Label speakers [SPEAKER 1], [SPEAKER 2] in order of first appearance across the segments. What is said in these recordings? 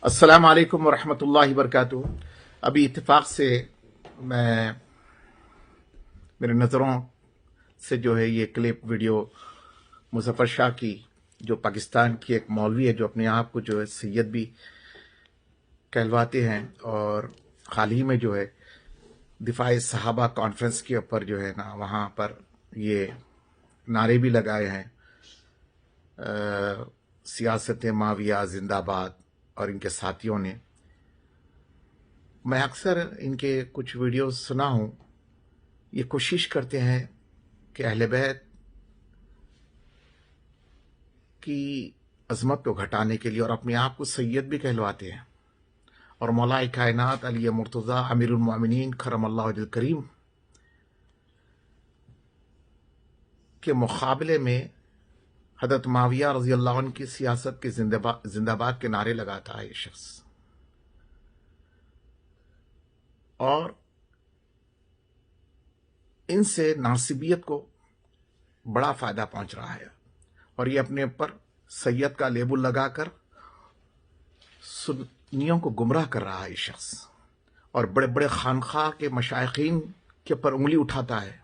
[SPEAKER 1] السلام علیکم ورحمۃ اللہ وبرکاتہ۔ ابھی اتفاق سے میرے نظروں سے جو ہے یہ کلپ ویڈیو مظفر شاہ کی، جو پاکستان کی ایک مولوی ہے جو اپنے آپ کو جو ہے سید بھی کہلواتے ہیں، اور حال ہی میں جو ہے دفاع صحابہ کانفرنس کے اوپر جو ہے نا وہاں پر یہ نعرے بھی لگائے ہیں، سیاست معاویہ زندہ باد، اور ان کے ساتھیوں نے۔ میں اکثر ان کے کچھ ویڈیوز سنا ہوں، یہ کوشش کرتے ہیں کہ اہل بیت کی عظمت کو گھٹانے کے لیے، اور اپنے آپ کو سید بھی کہلواتے ہیں، اور مولا کائنات علی مرتضیٰ امیر المومنین کرم اللہ وجہ الکریم کے مقابلے میں حضرت معاویہ رضی اللہ عنہ کی سیاست کے زندہ باد کے نعرے لگاتا ہے یہ شخص، اور ان سے ناصبیت کو بڑا فائدہ پہنچ رہا ہے، اور یہ اپنے اوپر سید کا لیبل لگا کر سنیوں کو گمراہ کر رہا ہے یہ شخص، اور بڑے بڑے خانقاہ کے مشائخین کے اوپر انگلی اٹھاتا ہے۔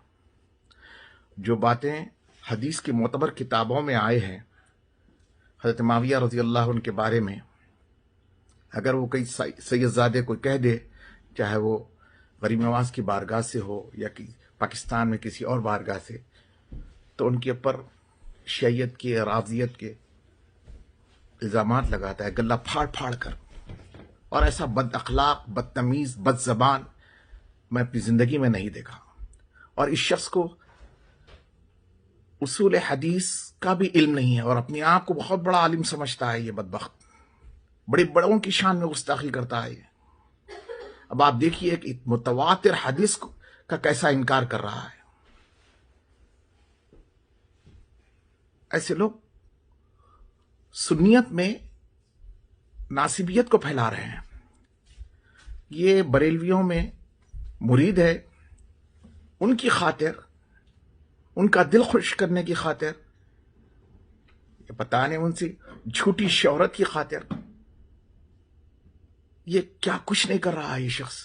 [SPEAKER 1] جو باتیں حدیث کی معتبر کتابوں میں آئے ہیں حضرت معاویہ رضی اللہ عنہ کے بارے میں، اگر وہ کوئی سید زادے کو کہہ دے، چاہے وہ غریب نواز کی بارگاہ سے ہو یا پاکستان میں کسی اور بارگاہ سے، تو ان کے اوپر شیعیت کے، رافضیت کے الزامات لگاتا ہے گلہ پھاڑ پھاڑ کر، اور ایسا بد اخلاق، بدتمیز، بد زبان میں اپنی زندگی میں نہیں دیکھا۔ اور اس شخص کو اصول حدیث کا بھی علم نہیں ہے، اور اپنے آپ کو بہت بڑا عالم سمجھتا ہے یہ بدبخت، بڑے بڑوں کی شان میں گستاخی کرتا ہے۔ اب آپ دیکھیے کہ متواتر حدیث کا کیسا انکار کر رہا ہے۔ ایسے لوگ سنیت میں ناصبیت کو پھیلا رہے ہیں۔ یہ بریلویوں میں مرید ہے، ان کی خاطر، ان کا دل خوش کرنے کی خاطر، یہ پتہ نہیں ان سے جھوٹی شہرت کی خاطر، یہ کیا کچھ نہیں کر رہا ہے یہ شخص۔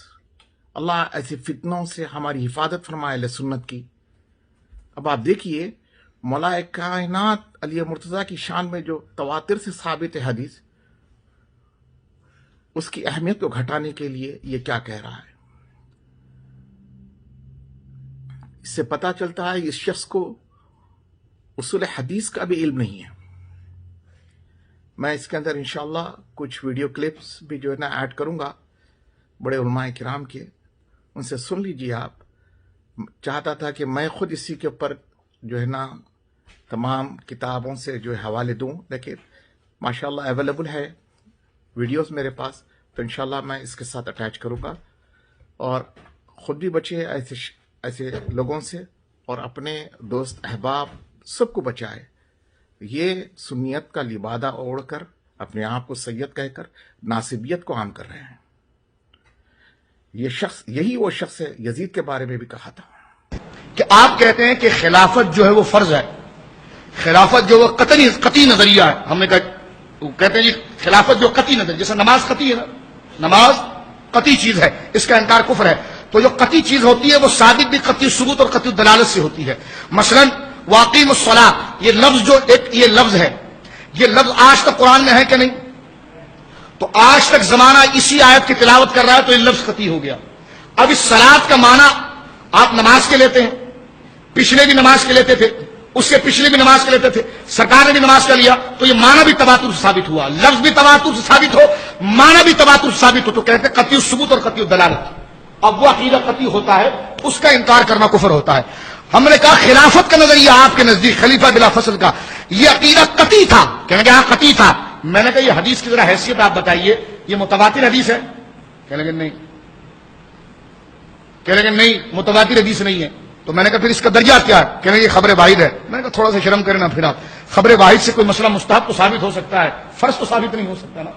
[SPEAKER 1] اللہ ایسے فتنوں سے ہماری حفاظت فرمائے اہل سنت کی۔ اب آپ دیکھیے مولا کائنات علی مرتضیٰ کی شان میں جو تواتر سے ثابت ہے حدیث، اس کی اہمیت کو گھٹانے کے لیے یہ کیا کہہ رہا ہے۔ اس سے پتہ چلتا ہے اس شخص کو اصول حدیث کا بھی علم نہیں ہے۔ میں اس کے اندر انشاءاللہ کچھ ویڈیو کلپس بھی جو ہے نا ایڈ کروں گا بڑے علماء کرام کے، ان سے سن لیجیے آپ۔ چاہتا تھا کہ میں خود اسی کے اوپر جو ہے نا تمام کتابوں سے جو ہے حوالے دوں، لیکن ماشاءاللہ اویلیبل ہے ویڈیوز میرے پاس، تو انشاءاللہ میں اس کے ساتھ اٹیچ کروں گا، اور خود بھی بچے ایسے لوگوں سے، اور اپنے دوست احباب سب کو بچائے۔ یہ سنیت کا لبادہ اوڑھ کر اپنے آپ کو سید کہہ کر ناصبیت کو عام کر رہے ہیں۔ یہ شخص، یہی وہ شخص ہے یزید کے بارے میں بھی کہا تھا
[SPEAKER 2] کہ آپ کہتے ہیں کہ خلافت جو ہے وہ فرض ہے، خلافت جو وہ قطعی نظریہ ہے۔ ہم نے کہا، کہتے ہیں جی خلافت جو قطعی نظریہ، جیسے نماز قطعی ہے نا، نماز قطعی چیز ہے، اس کا انکار کفر ہے۔ تو جو قطعی چیز ہوتی ہے وہ ثابت بھی قطعی ثبوت اور قطعی دلالت سے ہوتی ہے۔ مثلا واقیم الصلاۃ، یہ لفظ جو یہ لفظ ہے، یہ لفظ آج تک قرآن میں ہے کہ نہیں؟ تو آج تک زمانہ اسی آیت کی تلاوت کر رہا ہے، تو یہ لفظ قطعی ہو گیا۔ اب اس صلاۃ کا معنی آپ نماز کے لیتے ہیں، پچھلے بھی نماز کے لیتے تھے، اس سے پچھلے بھی نماز کے لیتے تھے، سرکار نے بھی نماز کا لیا، تو یہ معنی بھی تواتر سے ثابت ہوا، لفظ بھی تواتر سے ثابت ہو، معنی بھی تواتر سے ثابت ہو، تو کہتے ہیں قطعی ثبوت اور قطعی دلالت۔ اب وہ عقیدہ قطعی ہوتا ہے، اس کا انکار کرنا کفر ہوتا ہے۔ ہم نے کہا خلافت کا نظریہ آپ کے نزدیک خلیفہ بلا فصل کا یہ عقیدہ قطعی تھا، کہنے کہ ہاں قطعی تھا۔ میں نے کہا یہ حدیث کی ذرا حیثیت آپ بتائیے، یہ متواتر حدیث ہے؟ کہنے کہ نہیں، کہنے کہ نہیں متواتر حدیث نہیں ہے۔ تو میں نے کہا پھر اس کا درجہ کیا ہے؟ کہنے کہ یہ خبر واحد ہے۔ میں نے کہا تھوڑا سا شرم کریں نا پھر آپ، خبر واحد سے کوئی مسئلہ مستحب تو ثابت ہو سکتا ہے، فرض تو ثابت نہیں ہو سکتا نا،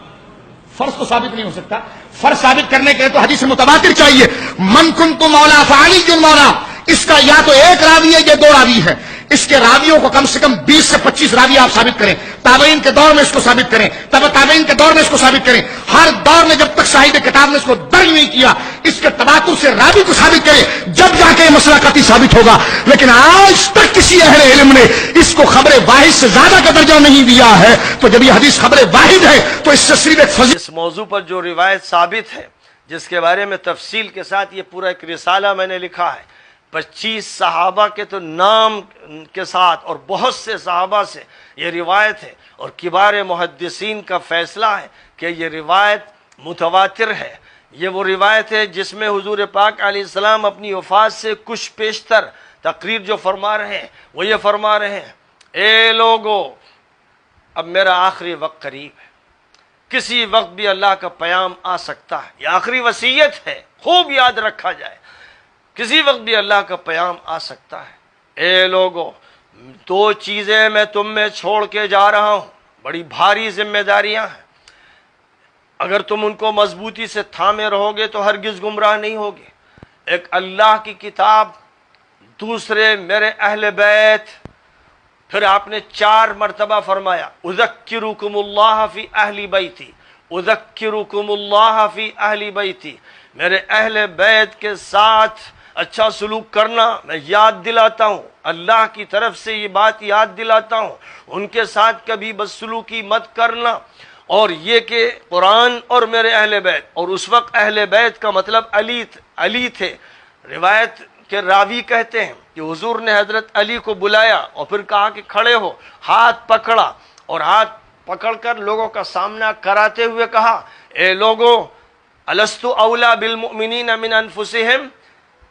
[SPEAKER 2] فرض تو ثابت نہیں ہو سکتا۔ فرض ثابت کرنے کے تو حدیث متواتر چاہیے۔ من کنت مولا فعلی مولا، اس کا یا تو ایک راوی ہے یا دو راوی ہے، اس کے راویوں کو کم سے کم 20 سے 25 راوی آپ ثابت کریں، تابعین کے دور میں اس کو ثابت کریں، تبع تابعین کے دور میں اس کو ثابت کریں، ہر دور میں جب تک صاحب کتاب نے اس کو درج نہیں کیا، اس کے تواتر سے راوی کو ثابت کرے، جب جا کے یہ مسئلہ قطعی ثابت ہوگا۔ لیکن آج تک کسی اہل علم نے اس کو خبر واحد سے زیادہ کا درجہ نہیں دیا ہے، تو جب یہ حدیث خبر واحد ہے تو اس سے صرف ایک فضیلت۔
[SPEAKER 3] اس موضوع پر جو روایت ثابت ہے، جس کے بارے میں تفصیل کے ساتھ یہ پورا ایک رسالہ میں نے لکھا ہے، 25 صحابہ کے تو نام کے ساتھ اور بہت سے صحابہ سے یہ روایت ہے، اور کبار محدثین کا فیصلہ ہے کہ یہ روایت متواتر ہے۔ یہ وہ روایت ہے جس میں حضور پاک علیہ السلام اپنی وفات سے کچھ پیشتر تقریر جو فرما رہے ہیں، وہ یہ فرما رہے ہیں، اے لوگو، اب میرا آخری وقت قریب ہے، کسی وقت بھی اللہ کا پیام آ سکتا ہے۔ یہ آخری وصیت ہے، خوب یاد رکھا جائے، کسی وقت بھی اللہ کا پیام آ سکتا ہے۔ اے لوگو، 2 چیزیں میں تم میں چھوڑ کے جا رہا ہوں، بڑی بھاری ذمہ داریاں ہیں، اگر تم ان کو مضبوطی سے تھامے رہو گے تو ہرگز گمراہ نہیں ہوگے۔ ایک اللہ کی کتاب، دوسرے میرے اہل بیت۔ پھر آپ نے 4 مرتبہ فرمایا، اذکرکم اللہ فی اہل بیتی، اذکرکم اللہ فی اہل بیتی، میرے اہل بیت کے ساتھ اچھا سلوک کرنا میں یاد دلاتا ہوں، اللہ کی طرف سے یہ بات یاد دلاتا ہوں، ان کے ساتھ کبھی بدسلوکی مت کرنا۔ اور یہ کہ قرآن اور میرے اہل بیت، اور اس وقت اہل بیت کا مطلب علی تھے۔ روایت کے راوی کہتے ہیں کہ حضور نے حضرت علی کو بلایا اور پھر کہا کہ کھڑے ہو، ہاتھ پکڑا، اور ہاتھ پکڑ کر لوگوں کا سامنا کراتے ہوئے کہا، اے لوگو، الستُ اولیٰ بالمؤمنین من انفسہم،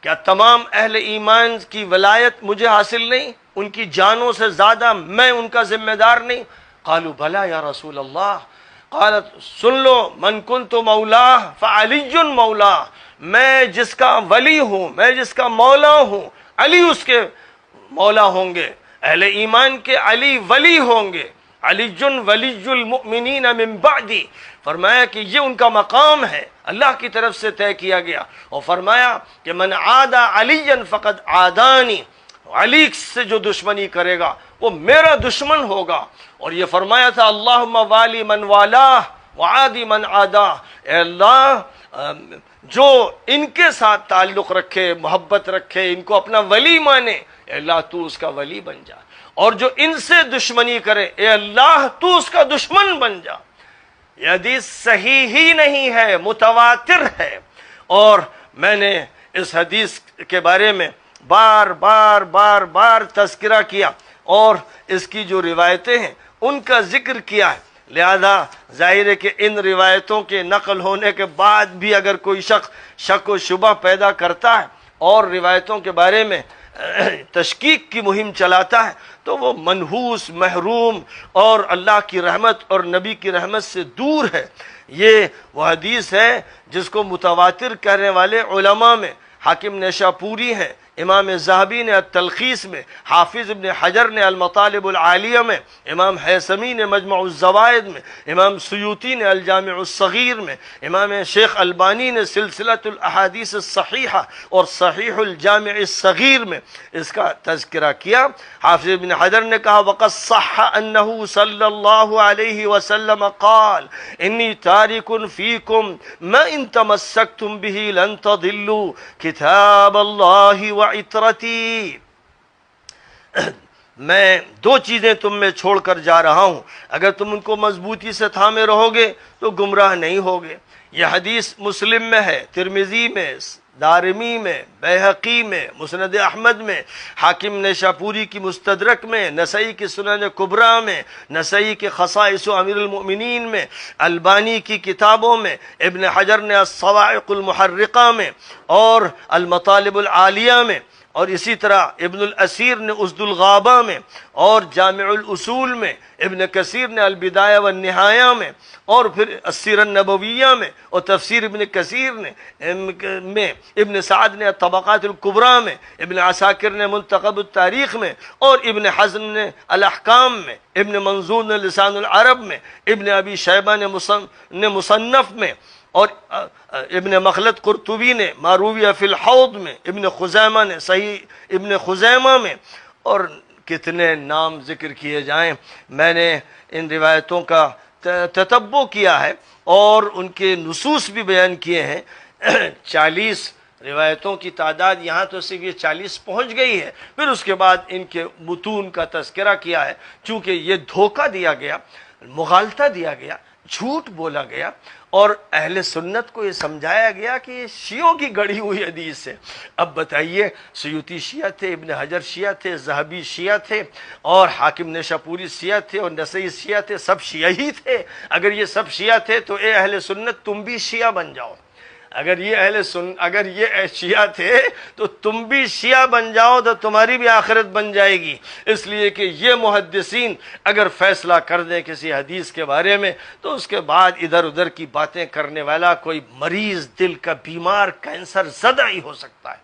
[SPEAKER 3] کیا تمام اہل ایمان کی ولایت مجھے حاصل نہیں؟ ان کی جانوں سے زیادہ میں ان کا ذمہ دار نہیں؟ قالوا بلا یا رسول اللہ۔ قالت، سن لو، من کنت مولا فعلی مولا، میں جس کا ولی ہوں، میں جس کا مولا ہوں، علی اس کے مولا ہوں گے، اہل ایمان کے علی ولی ہوں گے، علی ولی المؤمنین من بعدی۔ فرمایا کہ یہ ان کا مقام ہے، اللہ کی طرف سے طے کیا گیا، اور فرمایا کہ من عادى علیا فقد عادانی، علی سے جو دشمنی کرے گا وہ میرا دشمن ہوگا۔ اور یہ فرمایا تھا، اللہم والی من والاہ وعادی من عاداہ، اے اللہ جو ان کے ساتھ تعلق رکھے، محبت رکھے، ان کو اپنا ولی مانے، اے اللہ تو اس کا ولی بن جا، اور جو ان سے دشمنی کرے، اے اللہ تو اس کا دشمن بن جا۔ یہ حدیث صحیح ہی نہیں ہے، متواتر ہے، اور میں نے اس حدیث کے بارے میں بار بار تذکرہ کیا، اور اس کی جو روایتیں ہیں ان کا ذکر کیا ہے۔ لہذا ظاہر ہے کہ ان روایتوں کے نقل ہونے کے بعد بھی اگر کوئی شخص شک و شبہ پیدا کرتا ہے اور روایتوں کے بارے میں تشکیک کی مہم چلاتا ہے تو وہ منحوس، محروم اور اللہ کی رحمت اور نبی کی رحمت سے دور ہے۔ یہ وہ حدیث ہے جس کو متواتر کہنے والے علماء میں حاکم نیشاپوری ہیں، امام ذہبی نے التلخیص میں، حافظ ابن حجر نے المطالب العالیہ میں، امام حیثمی نے مجمع الزوائد میں، امام سیوطی نے الجامع الصغیر میں، امام شیخ البانی نے سلسلۃ الاحادیث الصحیحہ اور صحیح الجامع الصغیر میں اس کا تذکرہ کیا۔ حافظ ابن حجر نے کہا، وقد صح انہ صلی اللہ علیہ وسلم قال انی تارک فیکم ما ان تمسکتم به لن تضلوا کتاب اللہ وعطرتی، میں 2 چیزیں تم میں چھوڑ کر جا رہا ہوں، اگر تم ان کو مضبوطی سے تھامے رہو گے تو گمراہ نہیں ہوگے۔ یہ حدیث مسلم میں ہے، ترمذی میں، دارمی میں، بیہقی میں، مسند احمد میں، حاکم نیشاپوری کی مستدرک میں، نسائی کی سنن کبریٰ میں، نسائی کے خصائص امیر المؤمنین میں، البانی کی کتابوں میں، ابن حجر نے الصواعق المحرقہ میں اور المطالب العالیہ میں، اور اسی طرح ابن الاسیر نے اسد الغابہ میں، اور جامع الاصول میں، ابن کثیر نے البدایہ والنہایہ میں، اور پھر السیرہ النبویہ میں، اور تفسیر ابن کثیر نے میں، ابن سعد نے الطبقات الکبریٰ میں، ابن عساکر نے منتخب التاریخ میں، اور ابن حزم نے الاحکام میں، ابن منظور نے لسان العرب میں، ابن ابی شیبہ نے مصنف میں، اور ابن مخلد قرطبی نے مارویہ فی الحوض میں، ابن خزیمہ نے صحیح ابن خزیمہ میں، اور کتنے نام ذکر کیے جائیں. میں نے ان روایتوں کا تتبع کیا ہے اور ان کے نصوص بھی بیان کیے ہیں. 40 روایتوں کی تعداد یہاں تو صرف یہ 40 پہنچ گئی ہے. پھر اس کے بعد ان کے متون کا تذکرہ کیا ہے. چونکہ یہ دھوکہ دیا گیا، مغالطہ دیا گیا، جھوٹ بولا گیا اور اہل سنت کو یہ سمجھایا گیا کہ یہ شیعوں کی گڑھی ہوئی حدیث ہے. اب بتائیے، سیوطی شیعہ تھے، ابن حجر شیعہ تھے، ذہبی شیعہ تھے اور حاکم نیشاپوری شیعہ تھے اور نسائی شیعہ تھے، سب شیعہ ہی تھے. اگر یہ سب شیعہ تھے تو اے اہل سنت تم بھی شیعہ بن جاؤ. اگر یہ شیعہ تھے تو تم بھی شیعہ بن جاؤ تو تمہاری بھی آخرت بن جائے گی. اس لیے کہ یہ محدثین اگر فیصلہ کر دیں کسی حدیث کے بارے میں تو اس کے بعد ادھر ادھر کی باتیں کرنے والا کوئی مریض، دل کا بیمار، کینسر زدہ ہی ہو سکتا ہے.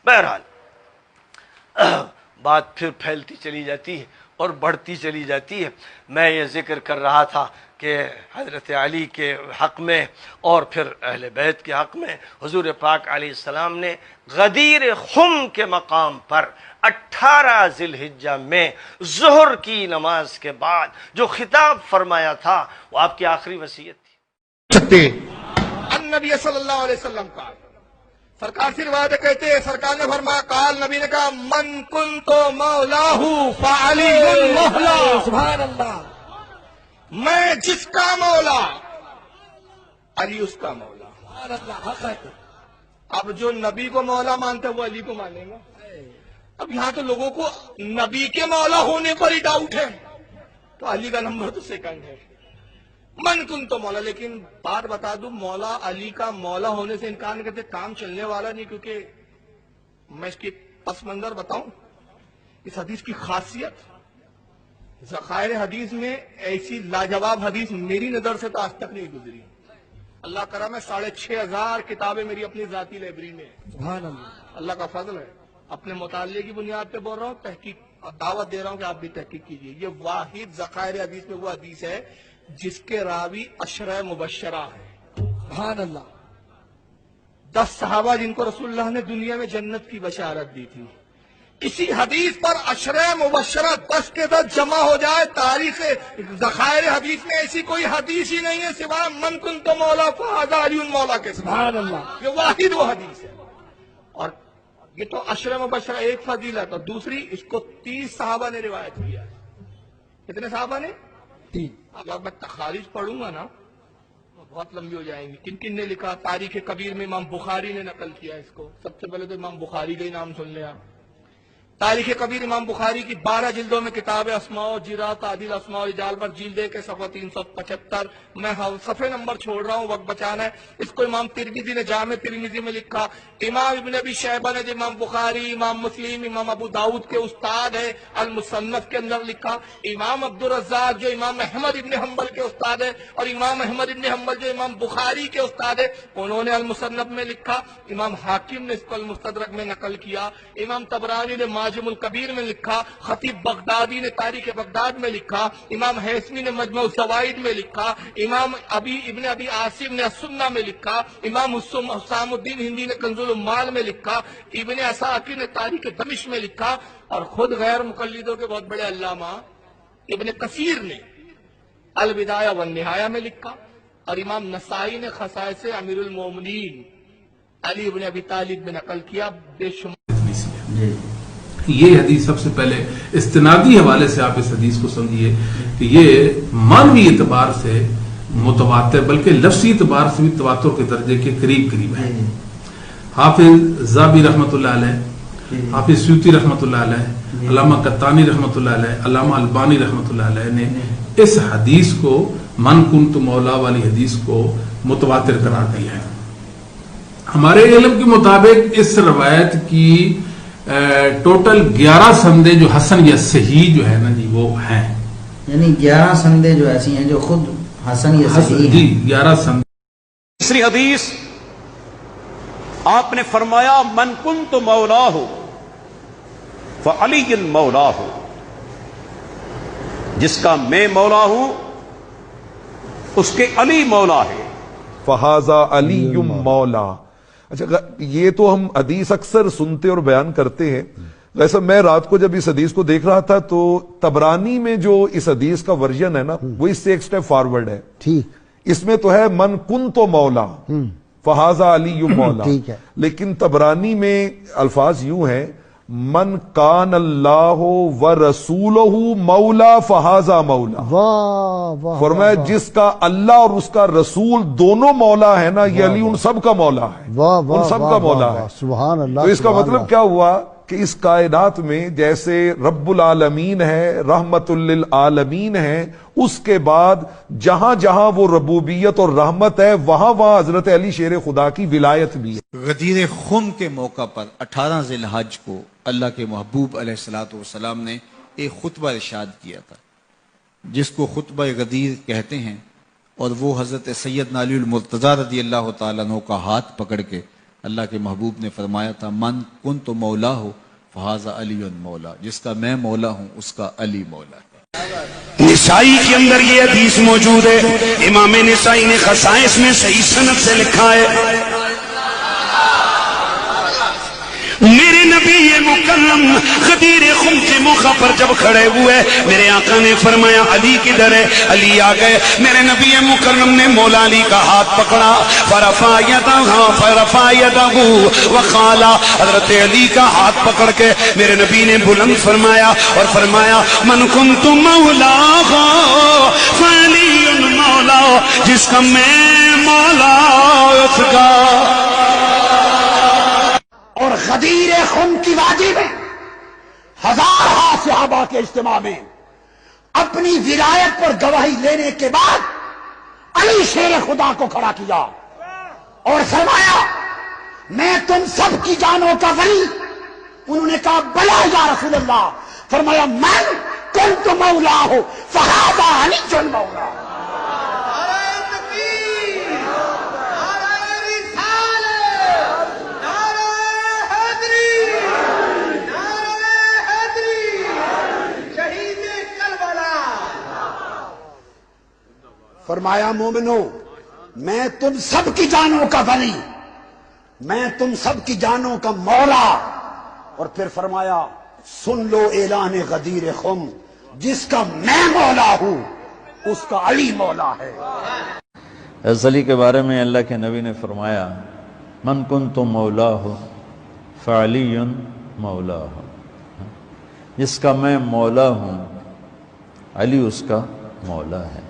[SPEAKER 3] بہرحال بات پھر پھیلتی چلی جاتی ہے اور بڑھتی چلی جاتی ہے. میں یہ ذکر کر رہا تھا کہ حضرت علی کے حق میں اور پھر اہل بیت کے حق میں حضور پاک علیہ السلام نے غدیر خم کے مقام پر 18 ذی الحجہ میں ظہر کی نماز کے بعد جو خطاب فرمایا تھا وہ آپ کی آخری وصیت تھی.
[SPEAKER 2] نبی صلی اللہ علیہ وسلم کا سرکار سے روایت کہتے ہیں، سرکار نے فرمایا، قال نبی نے کہا، من کنت مولاہ فعلی مولا. سبحان اللہ. میں جس کا مولا، علی اس کا مولا. سبحان اللہ. اب جو نبی کو مولا مانتے وہ علی کو مانیں گے. اب یہاں تو لوگوں کو نبی کے مولا ہونے پر ہی ڈاؤٹ ہے، تو علی کا نمبر تو سیکنڈ ہے. من کن تو مولا. لیکن بات بتا دوں، مولا علی کا مولا ہونے سے انکار نہیں کرتے، کام چلنے والا نہیں. کیونکہ میں اس کی پس منظر بتاؤں، اس حدیث کی خاصیت، ذخائر حدیث میں ایسی لاجواب حدیث میری نظر سے تو آج تک نہیں گزری. اللہ کرم ہے، 6500 کتابیں میری اپنی ذاتی لائبریری میں. سبحان اللہ. اللہ کا فضل ہے. اپنے مطالعے کی بنیاد پہ بول رہا ہوں، تحقیق دعوت دے رہا ہوں کہ آپ بھی تحقیق کیجیے. یہ واحد ذخائر حدیث میں وہ حدیث ہے جس کے راوی عشرہ مبشرہ ہے. سبحان اللہ. 10 صحابہ جن کو رسول اللہ نے دنیا میں جنت کی بشارت دی تھی. اسی حدیث پر عشرہ مبشرہ 10 کے 10 جمع ہو جائے. تاریخ ذخائر حدیث میں ایسی کوئی حدیث ہی نہیں ہے سوائے من کنت مولا فہذا علی مولا کے. سبحان اللہ. یہ واحد وہ حدیث ہے. اور یہ تو عشرہ مبشرہ ایک فضیلت، اور دوسری اس کو 30 صحابہ نے روایت کیا. کتنے صحابہ نے؟ 3. اگر میں تخارج پڑھوں گا نا بہت لمبی ہو جائیں گی. کن کن نے لکھا؟ تاریخ کبیر میں امام بخاری نے نقل کیا اس کو. سب سے پہلے تو امام بخاری کا ہی نام سن لیں آپ. تاریخ کبیر امام بخاری کی 12 جلدوں میں کتاب اسماء و جرا تعدیل اسماء و رجال پر جلد کے صفحہ 375. میں صفحے نمبر چھوڑ رہا ہوں، وقت بچانا ہے. اس کو امام ترمذی نے جامع ترمذی میں لکھا. امام ابن ابی شیبہ نے جو امام بخاری، امام مسلم، امام ابو داؤد کے استاد ہے، المصنف کے اندر لکھا. امام عبدالرزاق جو امام احمد ابن حنبل کے استاد ہے، اور امام احمد ابن حنبل جو امام بخاری کے استاد ہے، انہوں نے المصنف میں لکھا. امام حاکم نے اس کو المستدرک میں نقل کیا. امام طبرانی نے معجم الکبیر میں لکھا. خطیب بغدادی نے تاریخ بغداد میں لکھا. امام حیثمی نے مجمع الزوائد میں لکھا. امام ابن ابی عاصم نے السنہ میں لکھا. امام حسام الدین ہندی نے کنز العمال میں لکھا. ابن عساکر نے تاریخ دمشق میں لکھا. اور خود غیر مقلدوں کے بہت بڑے علامہ ابن کثیر نے البدایہ والنہایہ میں لکھا. اور امام نسائی نے خصائص امیر المومنین علی ابن ابی طالب میں نقل کیا. بے شمار
[SPEAKER 4] یہ حدیث سب سے پہلے استنادی حوالے سے آپ اس حدیث کو سمجھیے کہ یہ معنوی اعتبار سے متواتر بلکہ لفظی اعتبار سے بھی تواتر کے درجے کے قریب قریب ہے. حافظ ذہبی رحمۃ اللہ علیہ، حافظ سیوطی رحمۃ اللہ علیہ، علامہ قطانی رحمۃ اللہ علیہ، علامہ البانی رحمۃ اللہ علیہ نے اس حدیث کو من کنت مولا والی حدیث کو متواتر قرار دیا ہے. ہمارے علم کے مطابق اس روایت کی ٹوٹل 11 سندیں جو حسن یا صحیح جو ہے نا جی وہ ہیں،
[SPEAKER 5] یعنی 11 سندیں جو ایسی ہیں جو خود حسن یا صحیح ہیں.
[SPEAKER 4] جی 11 سندیں.
[SPEAKER 6] تیسری حدیث آپ نے فرمایا من کنت مولاہ فعلی مولاہ، جس کا میں مولا ہوں اس کے علی مولا ہے.
[SPEAKER 7] فہذا علی مولا. اچھا، یہ تو ہم حدیث اکثر سنتے اور بیان کرتے ہیں، ویسے میں رات کو جب اس حدیث کو دیکھ رہا تھا تو تبرانی میں جو اس حدیث کا ورژن ہے نا وہ اس سے ایک سٹیپ فارورڈ ہے.
[SPEAKER 8] ٹھیک.
[SPEAKER 7] اس میں تو ہے من کن تو مولا فہذا علی مولا,
[SPEAKER 8] ٹھیک ہے.
[SPEAKER 7] لیکن تبرانی میں الفاظ یوں ہیں من کان اللہ و رسولہ مولا فہذا مولا.
[SPEAKER 8] واہ واہ.
[SPEAKER 7] فرمایا جس کا اللہ اور اس کا رسول دونوں مولا ہے نا یہ علی ان سب کا مولا ہے,
[SPEAKER 8] واہ واہ.
[SPEAKER 7] ان سب کا مولا ہے.
[SPEAKER 8] سبحان اللہ.
[SPEAKER 7] تو اس کا مطلب کیا ہوا کہ اس کائنات میں جیسے رب العالمین ہے, رحمت للعالمین ہے, اس کے بعد جہاں جہاں وہ ربوبیت اور رحمت ہے وہاں وہاں حضرت علی شیر خدا کی ولایت بھی ہے.
[SPEAKER 9] غدیر خم کے موقع پر 18 ذی الحج کو اللہ کے محبوب علیہ الصلوۃ والسلام نے ایک خطبہ ارشاد کیا تھا جس کو خطبہ غدیر کہتے ہیں, اور وہ حضرت سیدنا علی المرتضیٰ رضی اللہ تعالیٰ عنہ کا ہاتھ پکڑ کے اللہ کے محبوب نے فرمایا تھا من کن تو مولا ہو فہذا علی مولا, جس کا میں مولا ہوں اس کا علی مولا ہے.
[SPEAKER 6] نسائی کے اندر یہ حدیث موجود ہے, امام نسائی نے خصائص میں صحیح سند سے لکھا ہے میرے نبی مکرم غدیر خم کے موقع پر جب کھڑے ہوئے میرے آقا نے فرمایا علی کدھر ہے؟ علی آ گئے. میرے نبی مکرم نے مولا علی کا ہاتھ پکڑا, فرفع یدہ وقال, حضرت علی کا ہاتھ پکڑ کے میرے نبی نے بلند فرمایا اور فرمایا من کنت مولا فعلی مولا, جس کا میں مولا اس کا.
[SPEAKER 2] اور غدیر خم کی وادی میں ہزارہ صحابہ کے اجتماع میں اپنی ولایت پر گواہی لینے کے بعد علی شیر خدا کو کھڑا کیا اور فرمایا میں تم سب کی جانوں کا ولی. انہوں نے کہا بلا یا رسول اللہ. فرمایا من کنت مولا ہو فہذا علی مولا. فرمایا مومنو میں تم سب کی جانوں کا ولی, میں تم سب کی جانوں کا مولا. اور پھر فرمایا سن لو اعلان غدیر خم, جس کا میں مولا ہوں اس کا علی مولا ہے.
[SPEAKER 10] حضرت علی کے بارے میں اللہ کے نبی نے فرمایا من کنت مولا ہو فعلی مولا ہو, جس کا میں مولا ہوں علی اس کا مولا ہے.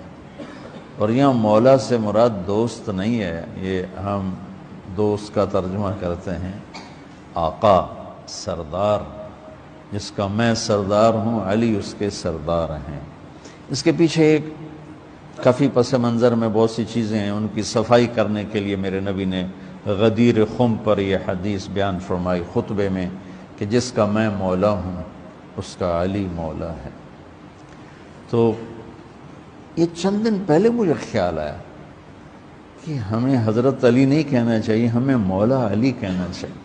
[SPEAKER 10] اور یہاں مولا سے مراد دوست نہیں ہے, یہ ہم دوست کا ترجمہ کرتے ہیں آقا, سردار. جس کا میں سردار ہوں علی اس کے سردار ہیں. اس کے پیچھے ایک کافی پس منظر میں بہت سی چیزیں ہیں, ان کی صفائی کرنے کے لیے میرے نبی نے غدیر خم پر یہ حدیث بیان فرمائی خطبے میں کہ جس کا میں مولا ہوں اس کا علی مولا ہے. تو یہ چند دن پہلے مجھے خیال آیا کہ ہمیں حضرت علی نہیں کہنا چاہیے, ہمیں مولا علی کہنا چاہیے,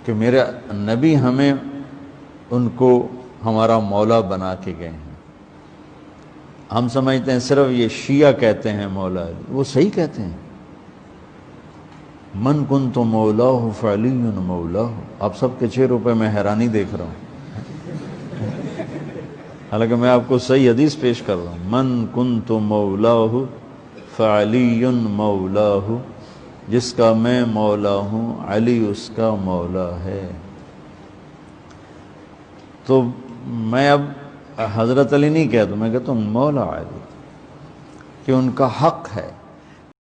[SPEAKER 10] کہ میرے نبی ہمیں ان کو ہمارا مولا بنا کے گئے ہیں. ہم سمجھتے ہیں صرف یہ شیعہ کہتے ہیں مولا علی, وہ صحیح کہتے ہیں من کنت مولاہ فعلی مولاہ. آپ سب کے چہروں پہ میں حیرانی دیکھ رہا ہوں, حالانکہ میں آپ کو صحیح حدیث پیش کر رہا ہوں. من کنت مولاہ فعلی مولاہ, جس کا میں مولا ہوں علی اس کا مولا ہے. تو میں اب حضرت علی نہیں کہتا, میں کہتا ہوں مولا علی, کہ ان کا حق ہے